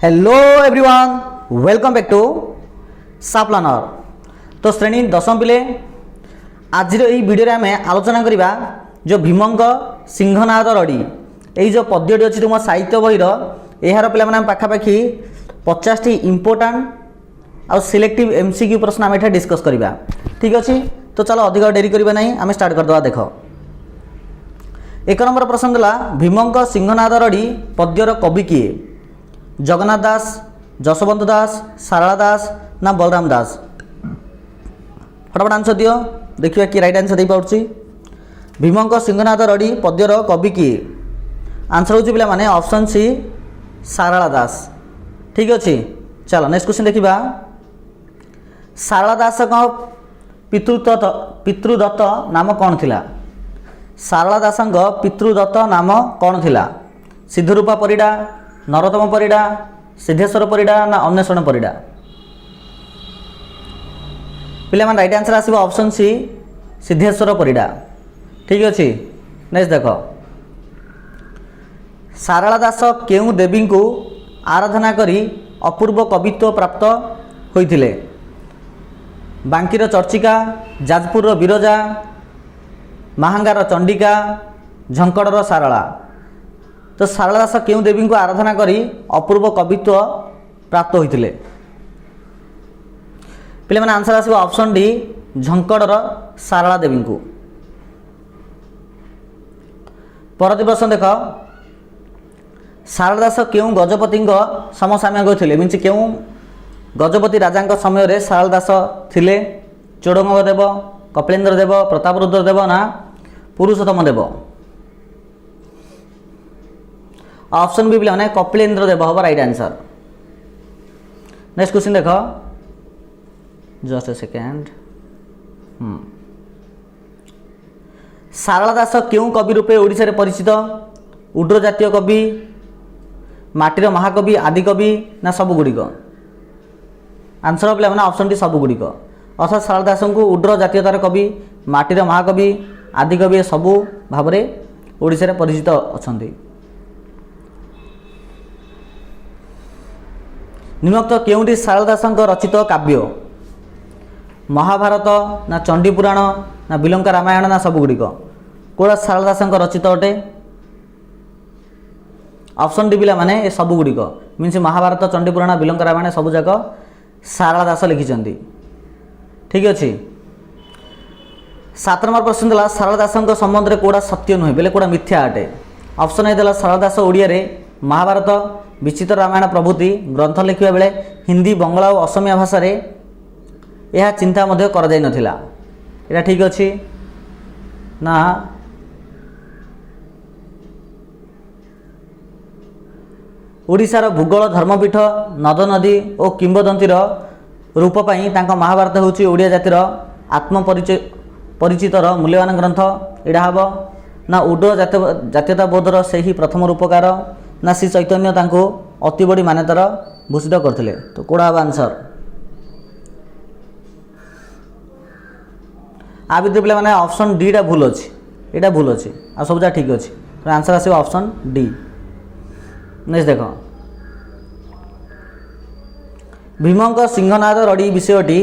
Hello everyone, welcome back to सा planner. तो श्रेणी दशम पिले आज वीडियो आम आलोचना करवा जो भीमंक सिंहनाद रड़ी यही जो पद्यटी अच्छी तुम साहित्य बहीर यार पे पाखापाखि 50 इंपोर्टां आउ सिलेक्टिव एमसीक्यू प्रश्न आम ये डिस्कस करवा। ठीक अच्छे, तो चलो अधिक डेरी करवा नहीं, आम स्टार्ट करदे। देख एक नंबर प्रश्न देला भीमंक सिंहनाद रड़ी पद्यर कवि किए? जगन्नाथ दास, जशवंत दास, सारला दास ना बलराम दास? फटाफट आंसर दियो, देखिए कि राइट आंसर दे पाउछि। भीमंक सिंहनाद रड़ी पद्यर कवि किए? आंसर होछि पिला माने ऑप्शन सी सारला दास। ठीक अच्छे, चलो नेक्स्ट क्वेश्चन देखिबा। सारला दास पितृदत्त नाम कौन थिला? सारला दासंग पितृदत्त नाम कौन थिला? सिद्धरूपा परिडा, नरोत्तम परिडा, सिद्धेश्वर परिडा ना अन्वेषण परिडा? पिला मन राइट आंसर आसीबो ऑप्शन सी सिद्धेश्वर परिडा। ठीक अच्छे, नेक्स्ट देख। सारला दास केउ देवी को आराधना करी अपूर्व कवित्व प्राप्त होइथिले? बांकीर चर्चिका, जाजपुर बिरजा, महांगार चंडिका, झंकड़र सारला? तो सारला दास केउ देवी को आराधना करी अपूर्व कवित्व प्राप्त होइथिले? पिले माने आंसर आसीबो ऑप्शन डी झंकड़र सारला देवी को। परवर्ती प्रश्न देख। सारला दास केउ गजपति समसामयिक होइथिले? मीन्स केउ गजपति राजा समय रे सारला दास थिले? चोडंग देव, कपिलेन्द्र देव, प्रतापरुद्र देव ना पुरुषोत्तम देव? ऑप्शन बी पिला कपिलेन्द्र देव हम राइट आंसर। नेक्स्ट क्वेश्चन देख, जस्ट ए सेकेंड। सारला दास क्यों कवि रूपे ओडिशा रे परिचित? उड्र जातीय कवि, माटीर महाकवि, आदि कवि ना सब गुड़िक? आंसर पिला ऑप्शन डी सब गुड़िक। अर्थात सारला दास को उड्र जातीयतार कवि, माटीर महाकवि, आदि कवि सबू भाव में ओडिशा रे परिचित अछंती। निम्नोक्त केउंटी सारला दास रचित काव्य? महाभारत ना चंडीपुराण ना बिलंका रामायण ना सब गुड़िक? कौड़ा सारला दास रचित अटे? ऑप्शन डी पिला माने सब गुड़िक। मीन्स महाभारत, चंडीपुराण, बिलंका रामायण सब जाक सारला दास लिखिछंती। ठीक अच्छे। 7 नंबर प्रश्न देला सारला दास संबंध में कौड़ा सत्य नुहे बेले कौड़ा मिथ्या अटे? ऑप्शन ए देला सारला दास ओडिया रे महाभारत, विचित्र रामायण प्रभृति ग्रंथ लिखा बेले हिंदी, बंगला और असमिया भाषा रे यह चिंता मध्य कर जाय नथिला। एटा ठीक अच्छे ना? ओडिशार भूगोल, धर्मपीठ, नद नदी और किंबदंतीर रूप पाई तांका महाभारत होची ओडिया जातिर आत्मपरिचय परिचितर मूल्यवान ग्रंथ। एडा हबो ना उड्र जातीयता बोधर से ही प्रथम रूपकार ना श्री चैतन्य तांको अति बड़ी मान्यतार भूषित करथिले? तो कोड़ा हबो आंसर? आ भितर पिला माने ऑप्शन डी टा भूल अछि, एटा भूल अछि आ सब जा ठीक अछि। तो आंसर आसीबो ऑप्शन डी। नेक्स्ट देखो। भीमंक सिंहनाद रड़ी विषयटी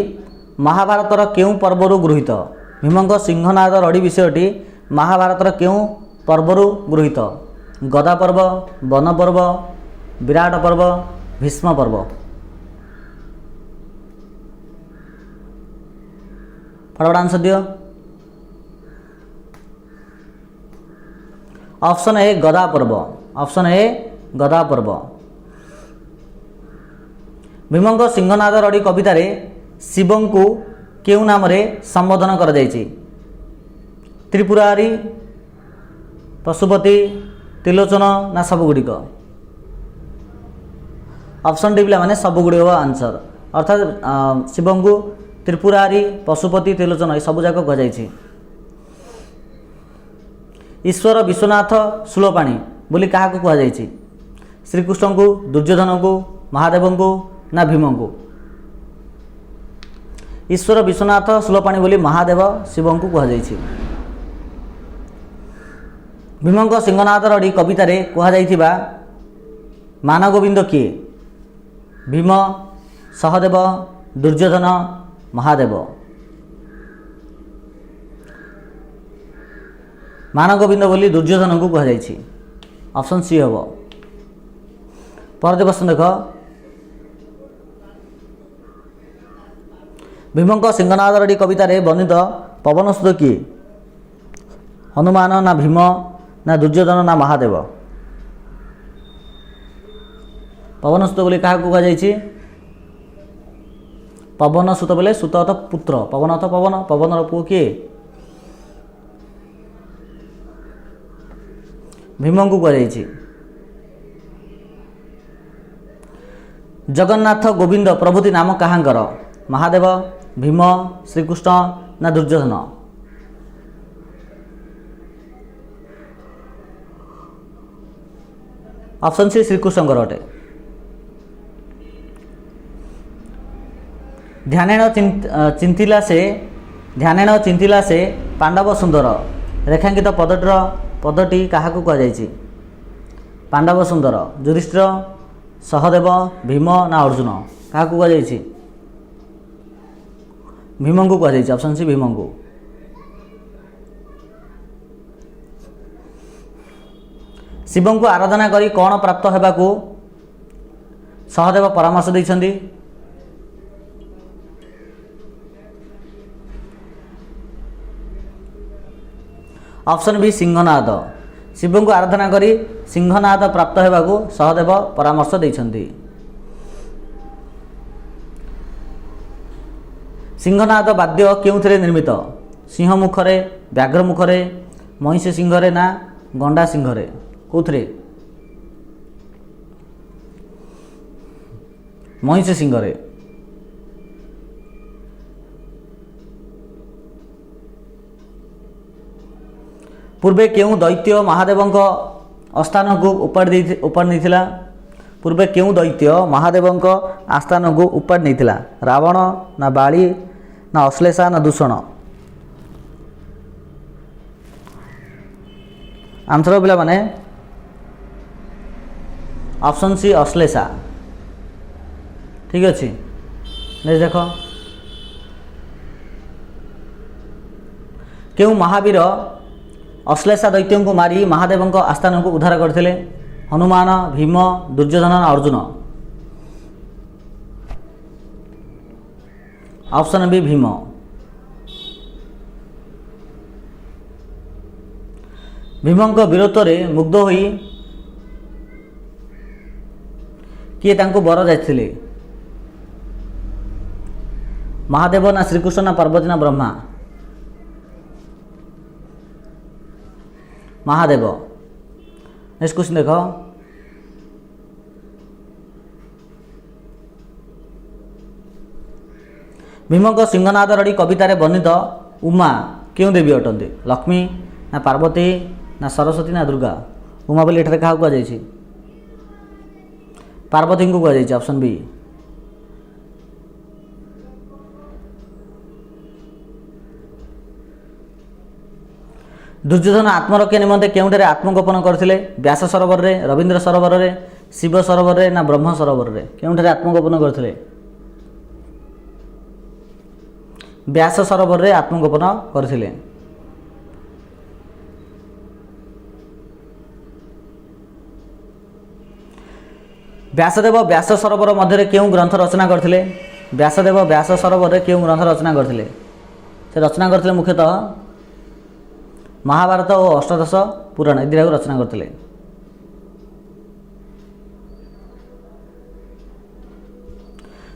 महाभारतर केउ पर्वरु गृहीत? भीमंक सिंहनाद रड़ी विषयटी महाभारतर केउ पर्वरु गृहीत? गदा पर्व, वन पर्व, विराट पर्व, भीष्म पर्व? फटाफट आंसर दियो। ऑप्शन ए गदा पर्व। ऑप्शन ए गदा पर्व। भीमंक सिंहनाद रड़ी कविता रे शिवं को केउ नाम रे संबोधन कर जायछि? त्रिपुरारी, पशुपति, त्रिलोचन ना सब गुड़िक? ऑप्शन डी पिला माने सब गुड़िक आंसर। अर्थात शिवं को त्रिपुरारी, पशुपति, त्रिलोचन ये सब जाक कह जायछि। ईश्वर विश्वनाथ शूलपाणी बोली क्या कह जायछि? श्रीकृष्ण को, दुर्योधन को, महादेव को ना भीम को? ईश्वर विश्वनाथ शूलपाणी बोली महादेव शिव को कह जायछि। भीमंक सिंहनाद रड़ी कवितार कहुवा मान गोविंद किए? भीम, सहदेव, दुर्योधन, महादेव। मानगोविंद बोली दुर्योधन को कहुई। ऑप्शन सी हम। पर प्रश्न देख, भीमक सिंहनाद रड़ी कवितार वर्णित पवनसुत किए? हनुमान ना भीम ना दुर्योधन ना महादेव? पवनसुत बोली क्या कहुई? पवनसुत बोले सुत अर्थ पुत्र, पवन अर्थ पवन, पवनर पुओ किए? भीम को कहुई। जगन्नाथ, गोविंद प्रभृति नाम कहाँकर? महादेव, भीम, श्रीकृष्ण ना दुर्योधन? ऑप्शन सी श्रीकृष्ण अटे। ध्यानेण चिंतिला से पांडव सुंदर रेखांकित पदटी क्या कहुई? पांडव सुंदर, युधिष्ठिर, सहदेव, भीम ना अर्जुन? क्या कहुई? भीम को कहुई। ऑप्शन सी भीम को। शिव को आराधना करी कौन प्राप्त होगा को सहदेव परामर्श देइछन्ति? ऑप्शन बी सिंहनाद। शिव को आराधना करी सिंहनाद प्राप्त होगा को सहदेव परामर्श देइछन्ति। सिंहनाद वाद्य क्यों निर्मित? सिंह मुखरे, व्याघ्र मुखरे, महिष सिंहरे ना गंडा सिंहरे? कौथरे? महिष सिंहरे। पूर्वे क्यों दैत्य महादेव आस्थान को उपाड़ी नहीं? पूर्वे क्यों दैत्य महादेव आस्थान को उपाड़ी नहीं? रावण ना बाली ना अश्लेषा ना दूषण? आंसर पिला माने ऑप्शन सी अश्लेषा। ठीक अच्छे। देख क्यों महावीर अश्लेषा दैत्यों को मारी महादेव आस्थान को उद्धार करते? हनुमान, भीम, दुर्योधन, अर्जुन? Option B Bhima. भीमक वीरत्व मुग्ध होई किए तांको वर जाइथिले? महादेव ना श्रीकृष्ण ना पार्वती ना ब्रह्मा? महादेव। नेक्स्ट क्वेश्चन देख, भीमक सिंहनाद रड़ी कवितार वर्णित उमा क्यों देवी अटंती? लक्ष्मी ना पार्वती ना सरस्वती ना दुर्गा? उमा बोली एठारे क्या कहुई? पार्वती को कहुई। Option B. दुर्योधन आत्मरक्षा निमंते केउंठारे आत्मगोपन करथिले? व्यास सरोवर रे, रवींद्र सरोवर रे, शिव सरोवर रे ना ब्रह्म सरोवर रे? केउंठारे आत्मगोपन करथिले? व्यास सरोवर रे आत्मगोपन करथिले। व्यासदेव व्यास सरोवर मध्य क्यों ग्रंथ रचना करथिले? व्यासदेव व्यास सरोवर रे क्यों ग्रंथ रचना करथिले? से रचना करथिले मुख्यतः महाभारत और अष्टादश पुराण ए दुटा रचना करथिले।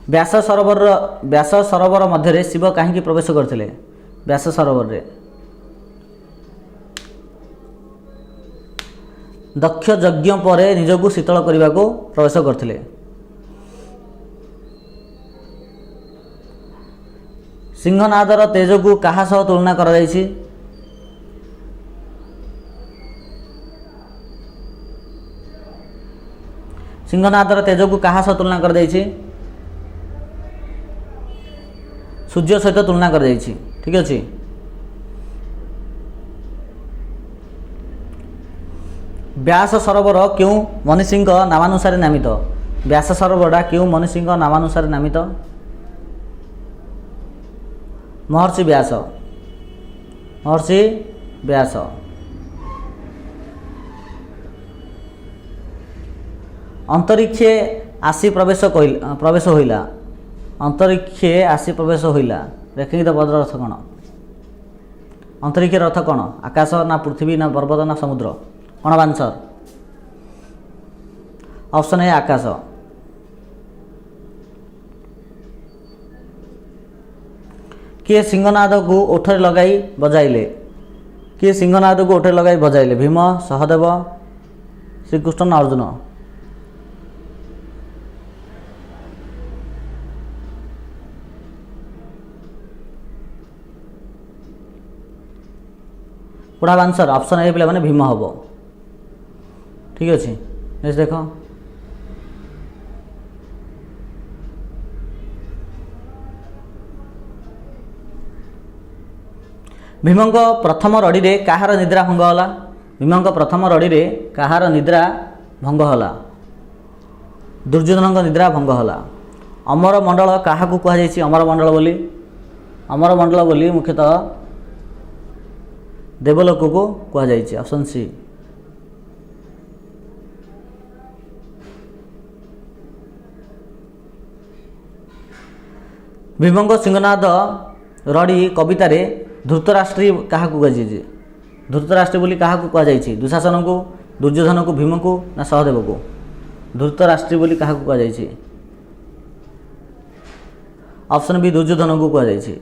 व्यास सरोवर मध्य शिव कहीं प्रवेश करथिले? व्यास सरोवर रे दक्ष यज्ञ पर निजको शीतल करने को प्रवेश करथिले। सिंहनादर तेज को कहा सह तुलना करा जायछि? सिंहनादर तेज को कहा सह तुलना कर जायछि? सूर्य सहित तुलना कर जायछि। ठीक अछि। व्यास सरोवर क्यों मनीषी नामानुसार नामित? व्यास सरोवरटा क्यों मनीषी नामानुसार नामित? महर्षि व्यास। महर्षि व्यास। अंतरिक्षे आसी प्रवेश होइला। अंतरिक्षे आसी प्रवेश होइला रेखित पदर अर्थ कौन? अंतरिक्ष अर्थ कौन? आकाश ना पृथ्वी ना पर्वत ना समुद्र? कौन आंसर? ऑप्शन ए आकाश। किए सिंहनाद को ओठरे लगाई बजाइले? किए सिंहनाद को ओठरे लगाई बजाइले? भीम, सहदेव, श्रीकृष्ण ना अर्जुन? पूरा आंसर ऑप्शन ए पे भीम हम। ठीक अच्छे। नेक्स्ट देख भीमंक प्रथम रड़ी रे कहार निद्रा भंग होला? भीमंक प्रथम रड़ी रे कहार निद्रा भंग होला? दुर्योधन निद्रा भंग होला। अमर मंडल क्या कहुई? अमर मंडल बोली? अमर मंडल बोली मुख्यतः देवलोक को कहुई। Option C. भीमंक सिंहनाद रड़ी कवितार धृतराष्ट्री क्या कहुई? धृतराष्ट्री बोली क्या कहुई? दुशासन को, दुर्योधन को, भीम को ना सहदेव को? धृतराष्ट्री बोली क्या कहुई? ऑप्शन बी दुर्योधन को कहुई।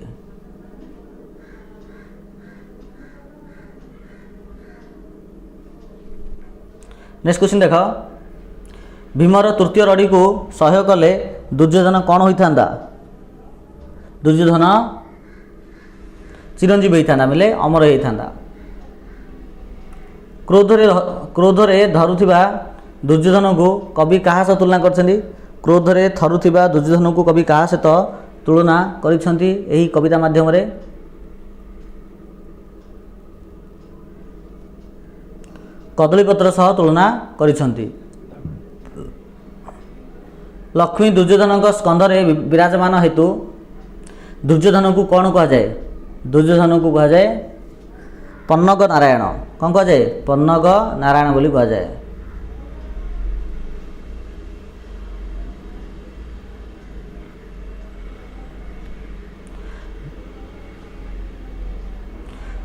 नेक्स्ट क्वेश्चन देख भीमर तृतीय रड़ी को सह्य कले दुर्योधन कौन होता? दुर्योधन चिरंजीवी होता बेले अमर होता। क्रोधरे धरुथिबा दुर्योधन को कवि क्या सह तुलना करछन्ति? क्रोधरे थरुथिबा दुर्योधन को कवि क्या सहित तुलना करिसेंति एही कविता माध्यम रे? कदलीपत्र सह तुलना करिसेंति। लक्ष्मी दुर्योधन स्कंधरे विराजमान हेतु दुर्योधन को कौन कह जाए? दुर्योधन को कह जाए पन्नग नारायण। कौन कह जाए? पन्नग नारायण बोली कह जाए।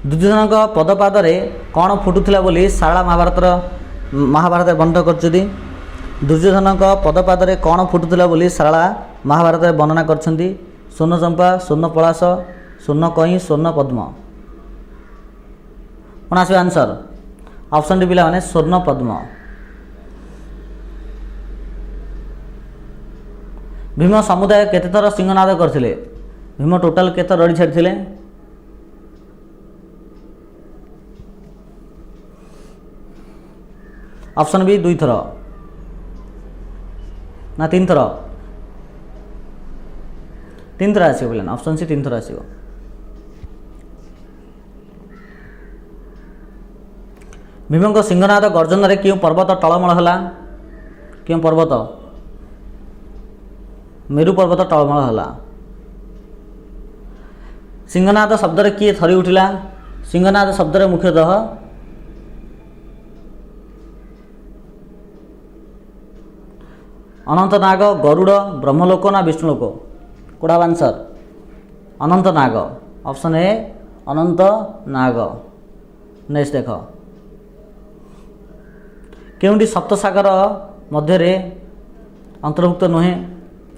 दुर्योधन पदपादरे कौन फुटुला बोली सारला महाभारत वर्णन करछन्ति? दुर्योधन पदपादरे कौन फुटुला बोली सारला महाभारत वर्णना करछन्ति? स्वर्ण चंपा, स्वर्ण पलाश, स्वर्ण कहीं, स्वर्ण पद्म? कौन आसो आंसर? ऑप्शन डी पिला माने स्वर्ण पद्म। भीम समुदाय केते थर सिंहनाद करथिले? भीम टोटाल केते रड़ी छाड़िथिले? ऑप्शन बी 2 थर ना 3 थर? 3 थर आसो बोले। ऑप्शन सी 3 थर आसो। भीमंक सिंहनाद गर्जन रे क्यों पर्वत टलमल होला? क्यों पर्वत? मेरु पर्वत टलमल होला। सिंहनाद शब्द रे किए थरी उठिला? सिंहनाद शब्द रे मुख्यतः अनंत नाग, गरुड़, ब्रह्मलोक ना विष्णुलोक? कोड़ा answer? Ananta Naga. Option A Ananta Naga. Next देख केउंटी सप्तसागर मध्य अंतर्भुक्त नुहे?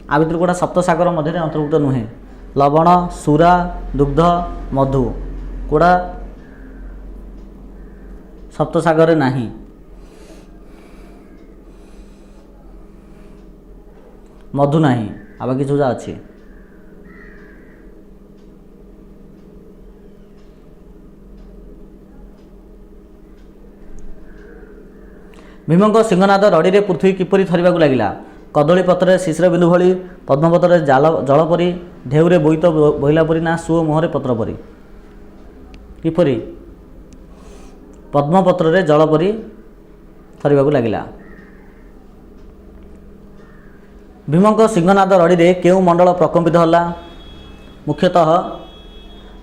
आ भर गोटा सप्तसागर मध्य अंतर्भुक्त नुहे? लवण, सुरा, दुग्ध, मधु? कोड़ा सप्तसागर नाही? मधु नाही। आ बाकी जो अच्छी भीमंक सिंहनाद रड़ी रे पृथ्वी किपरि थरिबाकु लागिला? कदली पत्र शिशिर बिंदु भली, पद्मपत्र जल परी, ढेउरे बोईत बोहिला परी ना सुओ मुहरे पत्र परी? किपरि? पद्मपत्र रे जल परी थरिबाकु लागिला। भीमଙ୍କ सिंहनाद रड़ी केउं मंडल प्रकम्पित होला? मुख्यतः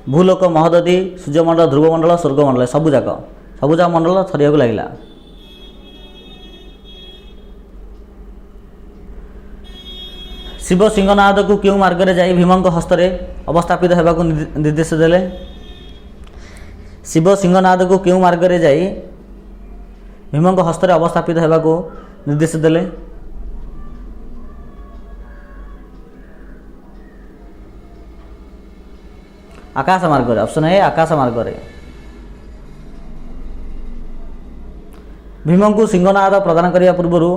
भूलोक महददी सूर्यमंडल ध्रुवमंडल स्वर्गमंडल सबुजाक मंडल थरिया लगिला। शिव सिंहनाद को क्यों मार्ग में जाई भीमଙ୍କ हस्तरे अवस्थापित होगा निर्देश देले? शिव सिंहनाद को क्यों मार्ग में जाई भीमଙ୍କ हस्तरे अवस्थापित होगा निर्देश देले? आकाश मार्ग रे। ऑप्शन ए आकाश मार्ग रे। भीमଙ୍କୁ सिंहनाद प्रदान करिया पूर्वरु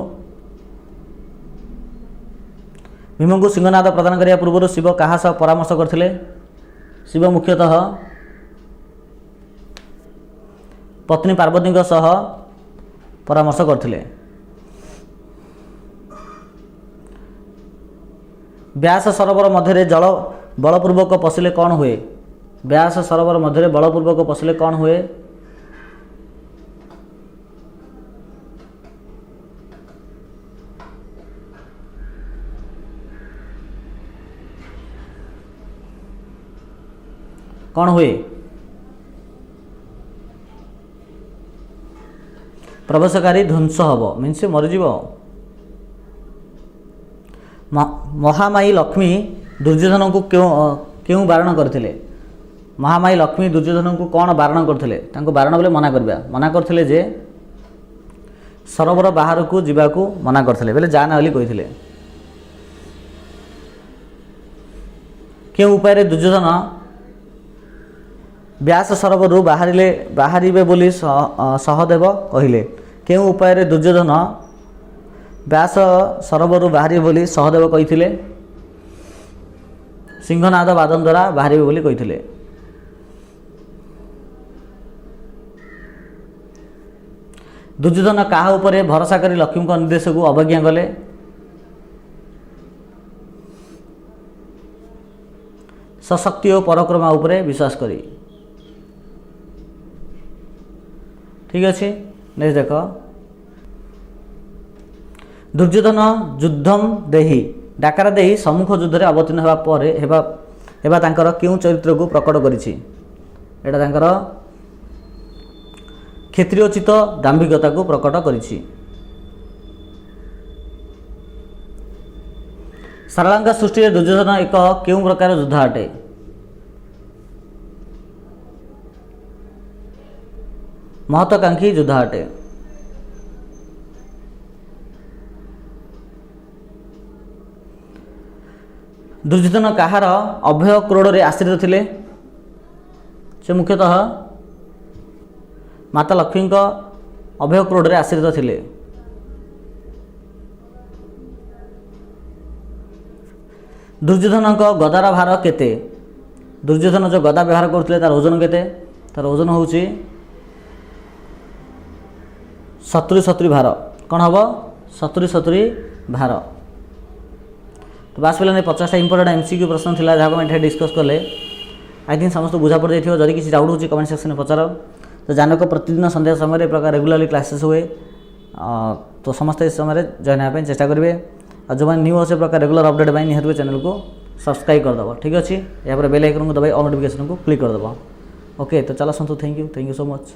भीमଙ୍କୁ सिंहनाद प्रदान करिया पूर्वरु शिव कहा सह परामर्श करथिले? शिव मुख्यतः पत्नी पार्वती सह परामर्श करथिले। व्यास सरोवर मध्य जल बलपूर्वक पशिले कौन हुए? व्यास सरोवर मध्य बलपूर्वक पशिले कौन हुए? कौन हुए? प्रवेशकारी ध्वंस हम मीन्स मरीज। महामाई लक्ष्मी दुर्योधन को क्यों बारण करथिले? महामाई लक्ष्मी दुर्योधन को कौन बारण करथिले? तांको बारण बोले मना करबा मना करथिले जे सरोवर बाहर को जीवाकू मना करथिले बोले जाना बोली कहिथिले। क्यों उपाय दुर्योधन व्यास सरोवर बाहरिबे बोली सहदेव कहिले? क्यों उपाय दुर्योधन व्यास सरोवर बाहरिबे बोली सहदेव कहिथिले? सिंहनाद वादन द्वारा बाहरिबे बोली कहिथिले। दुर्योधन काहा उपरे भरोसा करी लक्ष्मी को निर्देश को अवज्ञा कले? सशक्ति और पराक्रमा उपरे विश्वास करी। ठीक अच्छे। नेक्स्ट देख दुर्योधन युद्धम देही डाकरा देही सम्मुख युद्ध में अवतीर्ण होगा तांकर क्यों चरित्र को प्रकट करिछि? एटा तांकर क्षत्रियोचित दाम्भिकता को प्रकट करिछि। सारलांका सृष्टि दुर्योधन एक क्यों प्रकार योद्धा अटे? महत्वाकांक्षी योद्धा अटे। दुर्योधन कहार अभय क्रोड़ रे आश्रित थिले? से मुख्यतः माता लक्ष्मी अभय क्रोड़ रे आश्रित थिले। दुर्योधन गदार भार केते? दुर्योधन जो गदा व्यवहार करते तार ओजन केते? तार ओजन होउची 70 भार। कौन हम 70 भार। तो बास पे 50टा इंपोर्टेंट एमसीक्यू प्रश्न था जहाँ को डिस्कस कले। आई थिंक समस्त बुझा पड़ जाइए। जदि किसी डाउट हो कमेंट सेक्शन में पचार। तो जानक प्रतिदिन संध्या समय प्रकार रेगुलाली क्लासेस हुए तो समस्त इस समय जॉइन होगा चेष्टा करेंगे। और जो मैंने न्यू अच्छे प्रकार रेगुलर अपडेट पाई निहत चैनल को सब्सक्राइब करदेव। ठीक अच्छे। यहाँ बेल आइकन को दबाई ऑल नोटिफिकेशन को क्लिक करदेव। ओके तो चलो सन्तु थैंक यू सो मच।